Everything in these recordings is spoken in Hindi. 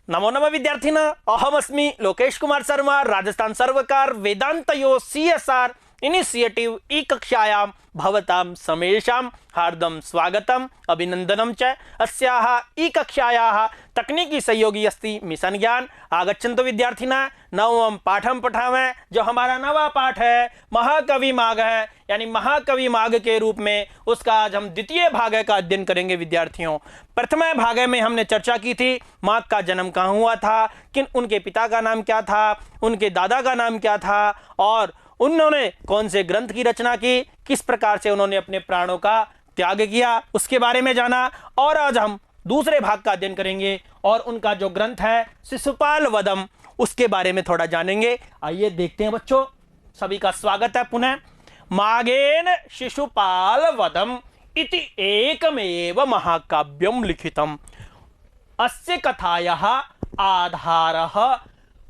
नमो नमः विद्यार्थिनः, अहमस्मि लोकेश कुमार शर्मा, राजस्थान सर्वकार वेदांतयो CSR इनिशिएटिव ई कक्षायां भवतां समेषां हार्दं स्वागतम् अभिनन्दनं च। अस्याः ई कक्षायाः तकनीकी सहयोगी अस्ति मिशन ज्ञान। आगच्छन्तु विद्यार्थिनः, नवम पाठं पठामः। जो हमारा नवा पाठ है महाकवि माघ है, यानी महाकवि माघ के रूप में उसका आज हम द्वितीय भाग का अध्ययन करेंगे विद्यार्थियों। प्रथम भाग में हमने चर्चा की थी माघ का जन्म कहाँ हुआ था, किन उनके पिता का नाम क्या था, उनके दादा का नाम क्या था और उन्होंने कौन से ग्रंथ की रचना की, किस प्रकार से उन्होंने अपने प्राणों का त्याग किया, उसके बारे में जाना। और आज हम दूसरे भाग का अध्ययन करेंगे और उनका जो ग्रंथ है शिशुपाल वधम, उसके बारे में थोड़ा जानेंगे। आइए देखते हैं बच्चों, सभी का स्वागत है पुनः। माघेन शिशुपाल वधम इति एकमेव महाकाव्यम लिखितम, अस्य कथायाः आधारः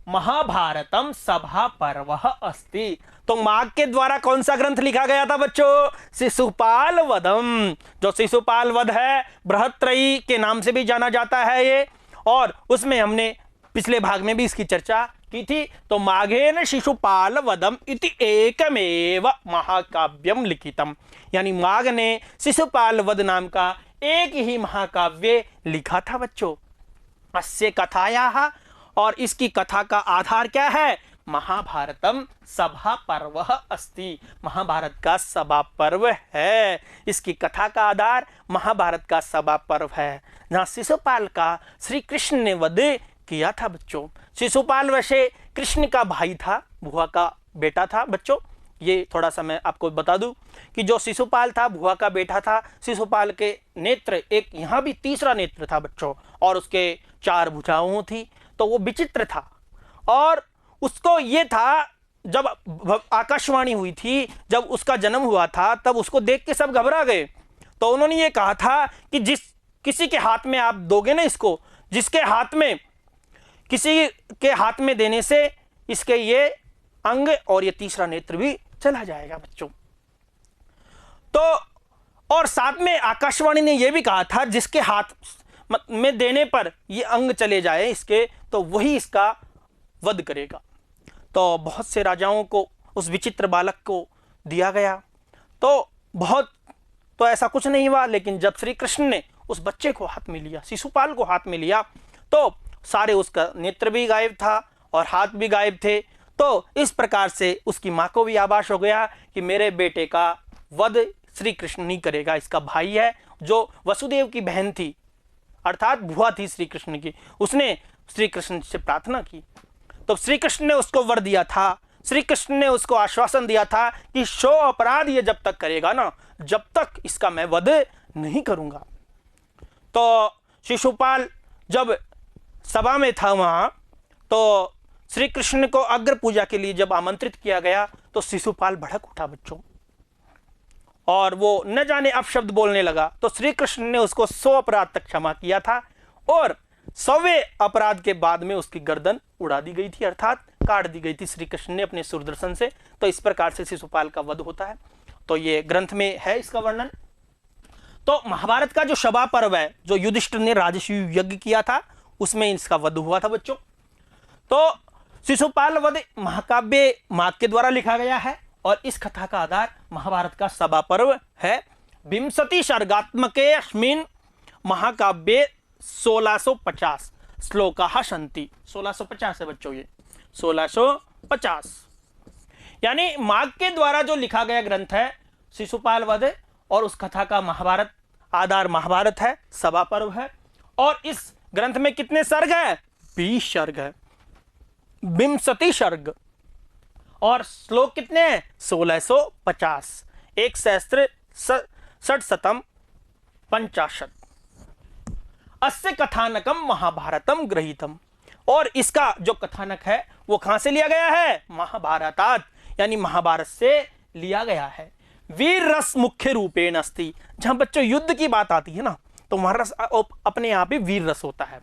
महाभारतम सभा पर्व अस्ति। तो माघ के द्वारा कौन सा ग्रंथ लिखा गया था बच्चों? शिशुपाल वधम। जो शिशुपाल वध है, बृहत्रयी के नाम से भी जाना जाता है ये, और उसमें हमने पिछले भाग में भी इसकी चर्चा की थी। तो माघेन शिशुपाल वधम इति एकमेव महाकाव्यम लिखितम, यानी माघ ने शिशुपाल वध नाम का एक ही महाकाव्य लिखा था बच्चों। अस्य कथायाः, और इसकी कथा का आधार क्या है? महाभारतम सभा पर्व अस्ति, महाभारत का सभा पर्व है। इसकी कथा का आधार महाभारत का सभा पर्व है, जहाँ शिशुपाल का श्री कृष्ण ने वध किया था बच्चों। शिशुपाल वैसे कृष्ण का भाई था, भुआ का बेटा था बच्चों। ये थोड़ा सा मैं आपको बता दूं कि जो शिशुपाल था भुआ का बेटा था। शिशुपाल के नेत्र, एक यहाँ भी तीसरा नेत्र था बच्चों, और उसके 4 भुजाओं थी, तो वो विचित्र था। और उसको ये था, जब आकाशवाणी हुई थी, जब उसका जन्म हुआ था, तब उसको देख के सब घबरा गए। तो उन्होंने ये कहा था कि किसी के हाथ में आप दोगे ना इसको, जिसके हाथ में, किसी के हाथ में देने से इसके ये अंग और ये तीसरा नेत्र भी चला जाएगा बच्चों। तो और साथ में आकाशवाणी ने यह भी कहा था जिसके हाथ में देने पर ये अंग चले जाए इसके, तो वही इसका वध करेगा। तो बहुत से राजाओं को उस विचित्र बालक को दिया गया, तो ऐसा कुछ नहीं हुआ। लेकिन जब श्री कृष्ण ने उस बच्चे को हाथ में लिया, शिशुपाल को हाथ में लिया, तो सारे उसका नेत्र भी गायब था और हाथ भी गायब थे। तो इस प्रकार से उसकी माँ को भी आभास हो गया कि मेरे बेटे का वध श्री कृष्ण नहीं करेगा, इसका भाई है जो वसुदेव की बहन थी, अर्थात भुआ थी श्री कृष्ण की। उसने श्री कृष्ण से प्रार्थना की, तो श्री कृष्ण ने उसको वर दिया था। श्री कृष्ण ने उसको आश्वासन दिया था कि 100 अपराध ये जब तक करेगा ना, जब तक इसका मैं वध नहीं करूंगा। तो शिशुपाल जब सभा में था वहां, तो श्री कृष्ण को अग्र पूजा के लिए जब आमंत्रित किया गया, तो शिशुपाल भड़क उठा बच्चों, और वो न जाने अपशब्द बोलने लगा। तो श्री कृष्ण ने उसको 100 अपराध तक क्षमा किया था, और 100वें अपराध के बाद में उसकी गर्दन उड़ा दी गई थी, अर्थात काट दी गई थी श्री कृष्ण ने अपने सुदर्शन से। तो इस प्रकार से शिशुपाल का वध होता है। तो ये ग्रंथ में है इसका वर्णन। तो महाभारत का जो सभा पर्व है, जो युधिष्ठिर ने राजसूय यज्ञ किया था, उसमें इसका वध हुआ था बच्चों। तो शिशुपाल वध महाकाव्य माघ के द्वारा लिखा गया है, और इस कथा का आधार महाभारत का सभा पर्व है। विंशति सर्गात्मके अस्मिन् महाकाव्ये 1650 श्लोकाः सन्ति। 1650 है बच्चों, ये 1650, यानी माघ के द्वारा जो लिखा गया ग्रंथ है शिशुपाल वध, और उस कथा का महाभारत आधार महाभारत है, सभा पर्व है। और इस ग्रंथ में कितने सर्ग है? 20 सर्ग है, विंशति सर्ग, और श्लोक कितने हैं? 1650, 1 सहस्त्र 6 50। अस्य कथानकम महाभारतम गृहीतम, और इसका जो कथानक है वो कहां से लिया गया है? महाभारतात, यानी महाभारत से लिया गया है। वीर रस मुख्य रूपेण अस्ति, जहां बच्चों युद्ध की बात आती है ना, तो वहां रस अपने आप ही वीर रस होता है।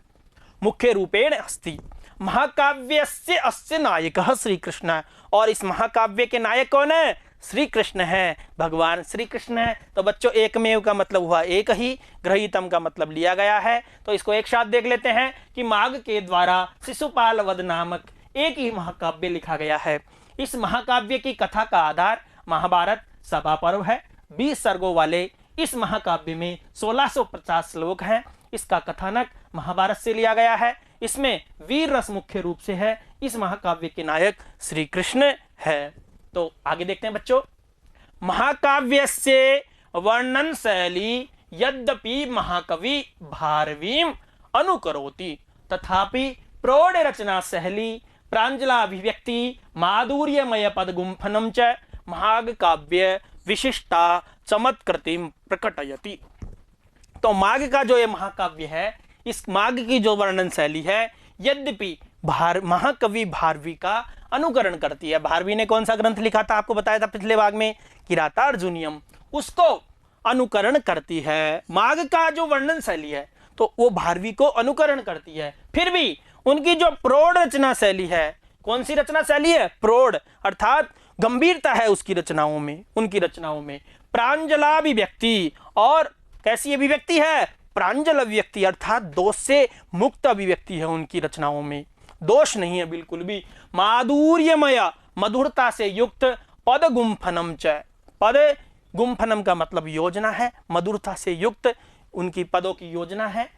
मुख्य रूपेण अस्ति महाकाव्यस्य अस्य नायकः श्री कृष्ण, और इस महाकाव्य के नायक कौन है? श्री कृष्ण है, भगवान श्री कृष्ण है। तो बच्चों एकमेव का मतलब हुआ एक ही, ग्रहीतम का मतलब लिया गया है। तो इसको एक साथ देख लेते हैं कि माघ के द्वारा शिशुपाल वध नामक एक ही महाकाव्य लिखा गया है। इस महाकाव्य की कथा का आधार महाभारत सभा पर्व है। 20 सर्गों वाले इस महाकाव्य में 1650 श्लोक हैं। इसका कथानक महाभारत से लिया गया है। इसमें वीर रस मुख्य रूप से है। इस महाकाव्य के नायक श्री कृष्ण है। तो आगे देखते हैं बच्चों। महाकाव्यस्य वर्णन शैली यद्यपि महाकवि भारवीम अनुकरोति तथापि प्रौढ़ रचना शैली प्रांजलाभिव्यक्ति माधुर्यमय पदगुम्फनम च महाकाव्य विशिष्टा चमत्कृतिम प्रकटयति। तो माघ का जो ये महाकाव्य है, इस माघ की जो वर्णन शैली है यद्यपि महाकवि भारवी का अनुकरण करती है। भारवी ने कौन सा ग्रंथ लिखा था, आपको बताया था पिछले भाग में, किरातार्जुनीयम, उसको अनुकरण करती है। माघ का जो वर्णन शैली है तो वो भारवी को अनुकरण करती है। फिर भी उनकी जो प्रौढ़ रचना शैली है, कौन सी रचना शैली है, प्रौढ़, अर्थात गंभीरता है उसकी रचनाओं में, उनकी रचनाओं में प्रांजलाभिव्यक्ति, और कैसी अभिव्यक्ति है, प्रांजल अभिव्यक्ति, अर्थात दोष से मुक्त अभिव्यक्ति है उनकी रचनाओं में, दोष नहीं है बिल्कुल भी। माधुर्यमय, मधुरता से युक्त, पद गुम्फनम च, पद गुम्फनम का मतलब योजना है, मधुरता से युक्त उनकी पदों की योजना है।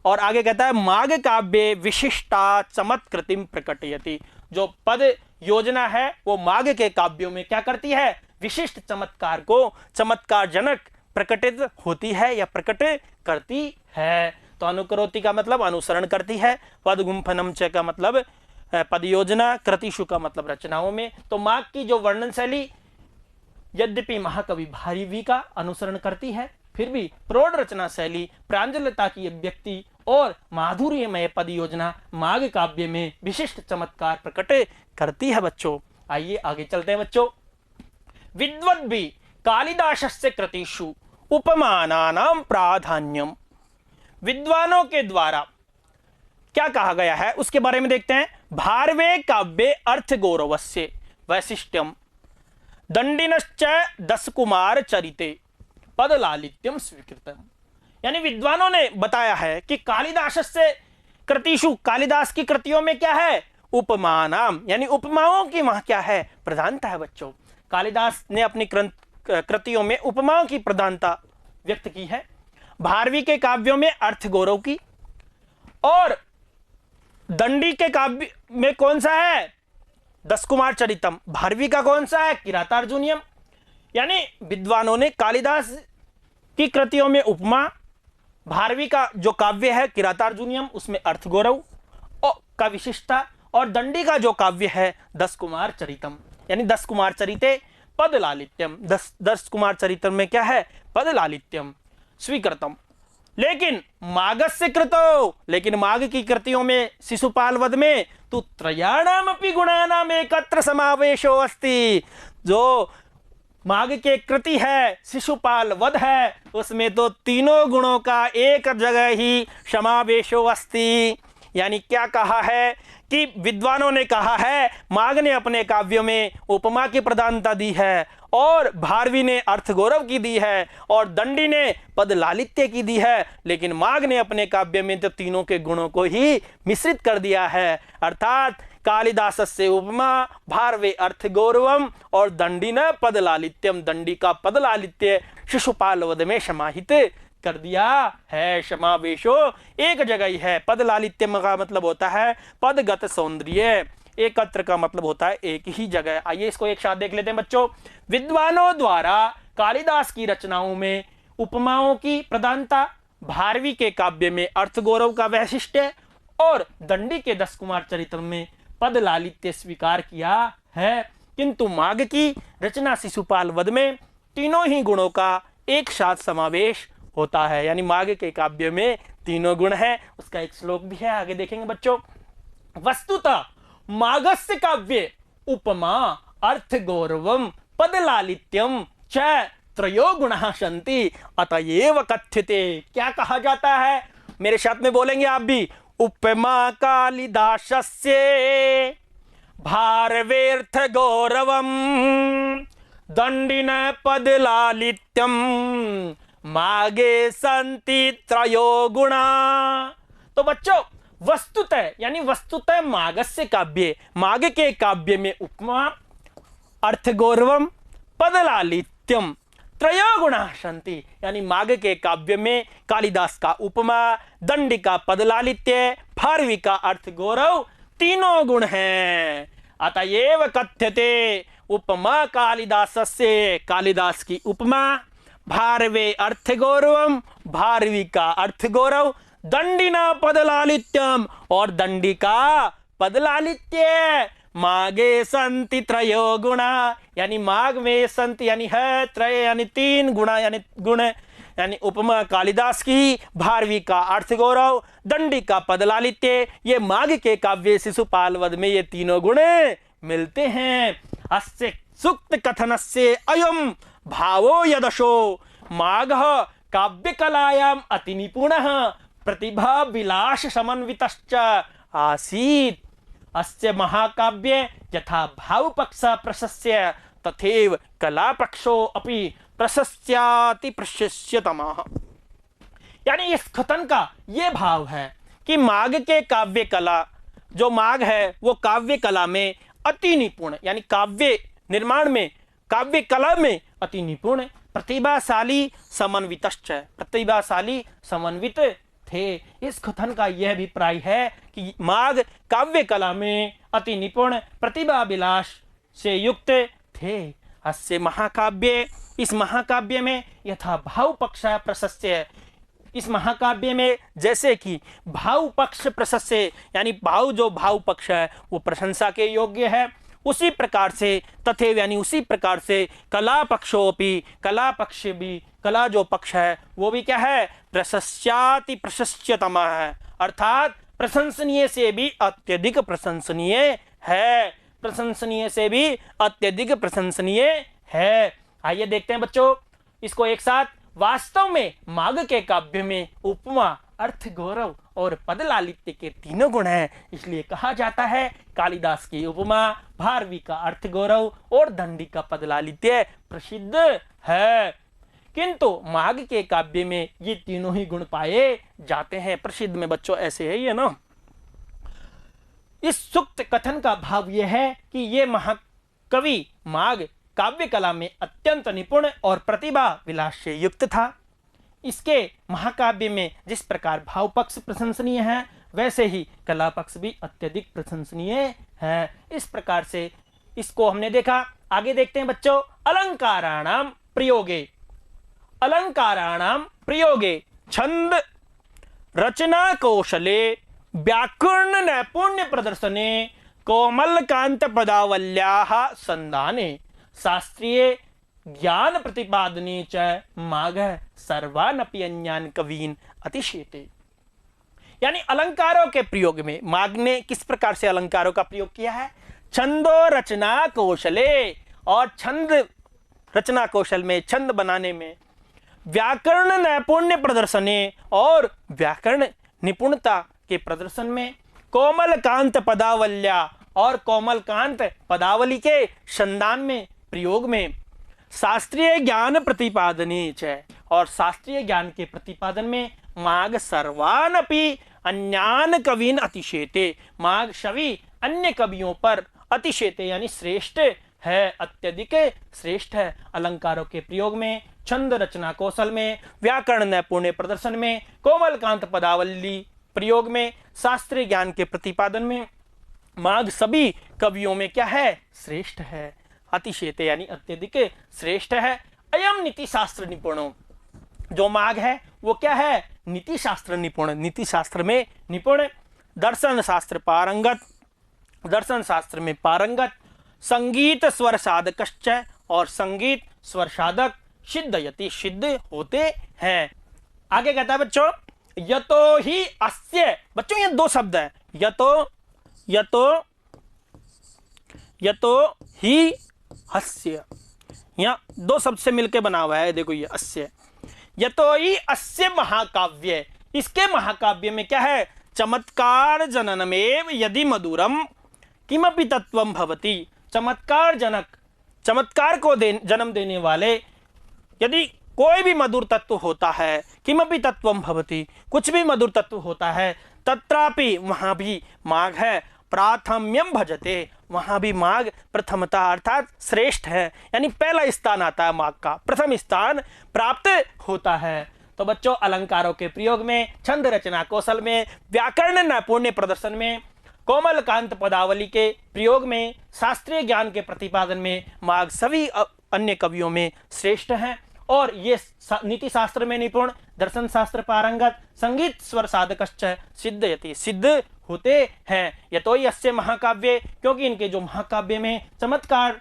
और आगे कहता है माघ काव्य विशिष्टा चमत्कृतिम प्रकटयति, जो पद योजना है वो माघ के काव्यों में क्या करती है, विशिष्ट चमत्कार को, चमत्कार जनक प्रकटित होती है या प्रकट करती है। तो अनुकरोति का मतलब अनुसरण करती है, पद गुम्फनम च का मतलब पद योजना, कृतिषु का मतलब रचनाओं में। तो माघ की जो वर्णन शैली यद्यपि महाकवि भारवी का अनुसरण करती है, फिर भी प्रौढ़ रचना शैली, प्रांजलता की अभिव्यक्ति और माधुर्यमय पद योजना माघ काव्य में विशिष्ट चमत्कार प्रकट करती है। बच्चों आइए आगे चलते हैं बच्चों। विद्वद्भि कालिदासस्य कृतिषु उपमानानां प्राधान्यम, विद्वानों के द्वारा क्या कहा गया है उसके बारे में देखते हैं। भारवे काव्ये अर्थ गौरवस्य वैशिष्ट्यम दंडिनश्च दशकुमार चरिते पद लालित्यम स्वीकृतम, यानी विद्वानों ने बताया है कि कालिदास से कृतिषु, कालिदास की कृतियों में क्या है, उपमानाम, यानी उपमाओं की वहां क्या है, प्रधानता है। बच्चों कालिदास ने अपनी कृतियों में उपमाओं की प्रधानता व्यक्त की है। भारवी के काव्यों में अर्थ गौरव की, और दंडी के काव्य में कौन सा है, दशकुमार चरितम, भारवी का कौन सा है, किरातार्जुनीयम। यानी विद्वानों ने कालिदास की कृतियों में उपमा, भारवी का जो काव्य है किरातार्जुनीयम उसमें अर्थ गौरव का विशिष्टता, और दंडी का जो काव्य है दशकुमार चरितम, यानी दशकुमार चरिते पद लालित्यम, दशकुमार चरितम में क्या है, पद लालित्यम स्वीकृतम। लेकिन माघस्य कृतो, लेकिन माघ की कृतियों में शिशुपाल वध में तो त्रयाणामपि गुणानाम एकत्र समावेशो अस्ति, जो माघ के कृति है शिशुपाल वध है उसमें तो तीनों गुणों का एक जगह ही समावेशो अस्ति। यानी क्या कहा है कि विद्वानों ने कहा है माघ ने अपने काव्यों में उपमा की प्रधानता दी है, और भारवी ने अर्थ गौरव की दी है, और दंडी ने पद लालित्य की दी है, लेकिन माघ ने अपने काव्य में तो तीनों के गुणों को ही मिश्रित कर दिया है। अर्थात कालिदासस्य उपमा भारवे अर्थ गौरवम और दंडी न पद लालित्यम, दंडी का पद लालित्य शिशुपाल वध में समाहित कर दिया है। समावेशो एक जगह ही है, पद लालित्यम का मतलब होता है पदगत सौंदर्य, एकत्र का मतलब होता है एक ही जगह। आइए इसको एक साथ देख लेते हैं बच्चों। विद्वानों द्वारा कालिदास की रचनाओं में उपमाओं की प्रधानता, भारवी के काव्य में अर्थ गौरव का वैशिष्ट्य, और दंडी के दशकुमार चरितम में पद लालित्य स्वीकार किया है। किंतु माघ की रचना शिशुपाल वध में तीनों ही गुणों का एक साथ समावेश होता है, यानी माघ के काव्य में तीनों गुण हैं। उसका एक श्लोक भी है, आगे देखेंगे बच्चों। वस्तुतः माघस्य काव्ये उपमा अर्थ गौरवम पद लालित्यम च त्रयो गुणः सन्ति अतएव कथ्यते। क्या कहा जाता है, मेरे साथ में बोलेंगे आप भी। उपमा कालिदासस्य भारवेर्थ गौरवम दंडिन पदलालित्यम मागे संति त्रयो गुणा। तो बच्चों वस्तुतः यानी वस्तुतः मागस्य काव्ये, माग के काव्य में उपमा, अर्थ गौरवम, पदलालित्यम, त्रयो गुणा संति, यानी माग के काव्य में कालिदास का उपमा, दंडी का पदलालित्य, भारवी का अर्थ गौरव तीनों गुण हैं। अतएव कथ्यते उपमा कालिदासस्य, कालिदास की उपमा, भारवे अर्थ गौरवम, भारवी का अर्थ गौरव, दंडिना पदलालित्यम, और दंडी का पदलालित्य, मागे संति त्रयो गुणा, यानी माग में संति यानी है, त्रय यानी तीन, गुणा यानी गुण, यानी उपमा कालिदास की, भारवी का अर्थ गौरव, दंडी का पदलालित्य, ये माग के काव्य शिशुपाल वध में ये तीनों गुण मिलते हैं। अस्य सूक्त कथनस्य अयम भावो यदशो मागः काव्य कलायाम अति निपुणः प्रतिभा विलास समन्वितश्च आसीत्। अस्य महाकाव्ये यथा भावपक्ष प्रशस्य तथैव कलापक्षो अपि प्रशस्याति प्रशस्यतमः। यानी इस कथन का यह भाव है कि माग के काव्य कला, जो माग है वो काव्य कला में अति निपुण, यानी काव्य निर्माण में, काव्य कला में अति निपुण, प्रतिभाशाली समन्वितश्च, प्रतिभाशाली समन्वित थे। इस कथन का यह अभिप्राय है कि माग काव्य कला में अति निपुण, प्रतिभा विलास से युक्त थे। अस्य महाकाव्य, इस महाकाव्य में यथा भाव पक्ष प्रशस्य, इस महाकाव्य में जैसे कि भाव पक्ष प्रशस्य, यानी भाव जो भाव पक्ष है वो प्रशंसा के योग्य है, उसी प्रकार से तथैव यानी उसी प्रकार से कला पक्षोपि, कला पक्ष भी, कला जो पक्ष है वो भी क्या है, प्रशस्याति प्रशस्यतम है, अर्थात प्रशंसनीय से भी अत्यधिक प्रशंसनीय है, प्रशंसनीय से भी अत्यधिक प्रशंसनीय है। आइए देखते हैं बच्चों इसको एक साथ। वास्तव में माग के काव्य में उपमा, अर्थ गौरव और पदलालित्य के तीनों गुण हैं, इसलिए कहा जाता है कालिदास की उपमा, भारवी का अर्थ गौरव और दंडी का पदलालित्य प्रसिद्ध है। किंतु माग के काव्य में ये तीनों ही गुण पाए जाते हैं। प्रसिद्ध में बच्चों ऐसे है ये ना। इस सूक्त कथन का भाव यह है कि ये महाकवि माग काव्य कला में अत्यंत निपुण और प्रतिभा विलास से युक्त था। इसके महाकाव्य में जिस प्रकार भाव पक्ष प्रशंसनीय है, वैसे ही कला पक्ष भी अत्यधिक प्रशंसनीय है। इस प्रकार से इसको हमने देखा। आगे देखते हैं बच्चों, अलंकाराणाम प्रयोगे, अलंकाराणाम प्रयोगे छंद रचना कौशले व्याकरण नैपुण्य प्रदर्शने कोमल कांत पदावल्याः संधाने शास्त्रीय ज्ञान प्रतिपादने च मागः सर्वानपि अन्यान कवीन अतिशेते। यानी अलंकारों के प्रयोग में माग ने किस प्रकार से अलंकारों का प्रयोग किया है, छंदो रचना कौशले, और छंद रचना कौशल में, छंद बनाने में, व्याकरण नैपुण्य प्रदर्शने, और व्याकरण निपुणता के प्रदर्शन में, कोमल कांत पदावल्या, और कोमल कांत पदावली के संधान में, प्रयोग में, शास्त्रीय ज्ञान प्रतिपादने च, और शास्त्रीय ज्ञान के प्रतिपादन में माग सर्वानपि अन्यान कवीन अतिशेते, माग सभी अन्य कवियों पर अतिशेते यानी श्रेष्ठ है, अत्यधिक श्रेष्ठ है। अलंकारों के प्रयोग में, छंद रचना कौशल में, व्याकरण नैपुण्य प्रदर्शन में, कोमल कांत पदावली प्रयोग में, शास्त्रीय ज्ञान के प्रतिपादन में माग सभी कवियों में क्या है, श्रेष्ठ है, अतिशेते यानी अत्यधिक श्रेष्ठ है। अयम नीति शास्त्र निपुणो, जो माग है वो क्या है, नीति शास्त्र निपुण, नीति शास्त्र में निपुण, दर्शन शास्त्र पारंगत, दर्शन शास्त्र में पारंगत, संगीत स्वर साधकश्च, और संगीत स्वर साधक सिद्धयति, सिद्ध होते हैं। आगे कहता है बच्चों, यतो ही अस्य, बच्चों ये दो शब्द है, यतो ही अस्य, यहाँ दो शब्द से मिलकर बना हुआ है। देखो ये अस्य, यतो ही अस्य महाकाव्य, इसके महाकाव्य में क्या है, चमत्कार जननमेव यदि मधुरम किमपि तत्वम भवति, चमत्कार जनक चमत्कार को जन्म देने वाले यदि कोई भी मधुर तत्व होता है, किमपि तत्वम भवति, कुछ भी मधुर तत्व होता है, तत्रापि वहाँ भी माघ है प्राथम्यम भजते, वहाँ भी माघ प्रथमता अर्थात श्रेष्ठ है, यानी पहला स्थान आता है, माघ का प्रथम स्थान प्राप्त होता है। तो बच्चों, अलंकारों के प्रयोग में, छंद रचना कौशल में, व्याकरण नैपुण्य प्रदर्शन में, कोमल कांत पदावली के प्रयोग में, शास्त्रीय ज्ञान के प्रतिपादन में माघ सभी अन्य कवियों में श्रेष्ठ हैं। और ये नीति शास्त्र में निपुण, दर्शन शास्त्र पारंगत, संगीत स्वर साधकश्च सिद्धयति, सिद्ध होते हैं। यतोहि अस्य महाकाव्ये, क्योंकि इनके जो महाकाव्य में चमत्कार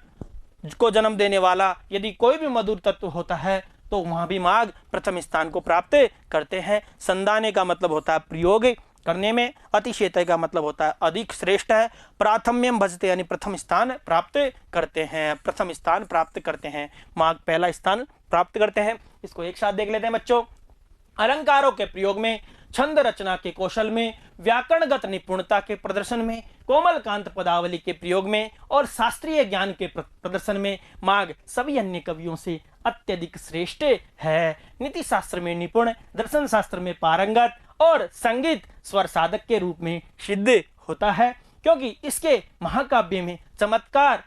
को जन्म देने वाला यदि कोई भी मधुर तत्व होता है तो वहां भी माघ प्रथम स्थान को प्राप्त करते हैं। संदाने का मतलब होता है प्रयोग करने में, अतिशेतय का मतलब होता है अधिक श्रेष्ठ है, प्राथम्यम भजते यानी प्रथम स्थान प्राप्त करते हैं, प्रथम स्थान प्राप्त करते हैं, माघ पहला स्थान प्राप्त करते हैं। इसको एक साथ देख लेते हैं बच्चों। अलंकारों के प्रयोग में, छंद रचना के कौशल में, व्याकरणगत निपुणता के प्रदर्शन में, कोमल कांत पदावली के प्रयोग में और शास्त्रीय ज्ञान के प्रदर्शन में माघ सभी अन्य कवियों से अत्यधिक श्रेष्ठ है। नीति शास्त्र में निपुण, दर्शन शास्त्र में पारंगत और संगीत स्वर साधक के रूप में सिद्ध होता है, क्योंकि इसके महाकाव्य में चमत्कार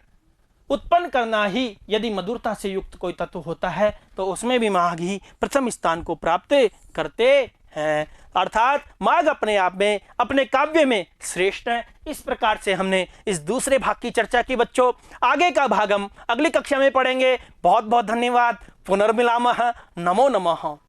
उत्पन्न करना ही यदि मधुरता से युक्त कोई तत्व होता है तो उसमें भी माघ ही प्रथम स्थान को प्राप्त करते हैं। अर्थात माघ अपने आप में, अपने काव्य में श्रेष्ठ है। इस प्रकार से हमने इस दूसरे भाग की चर्चा की बच्चों। आगे का भाग हम अगली कक्षा में पढ़ेंगे। बहुत बहुत धन्यवाद। पुनर्मिलामः। नमो नमः।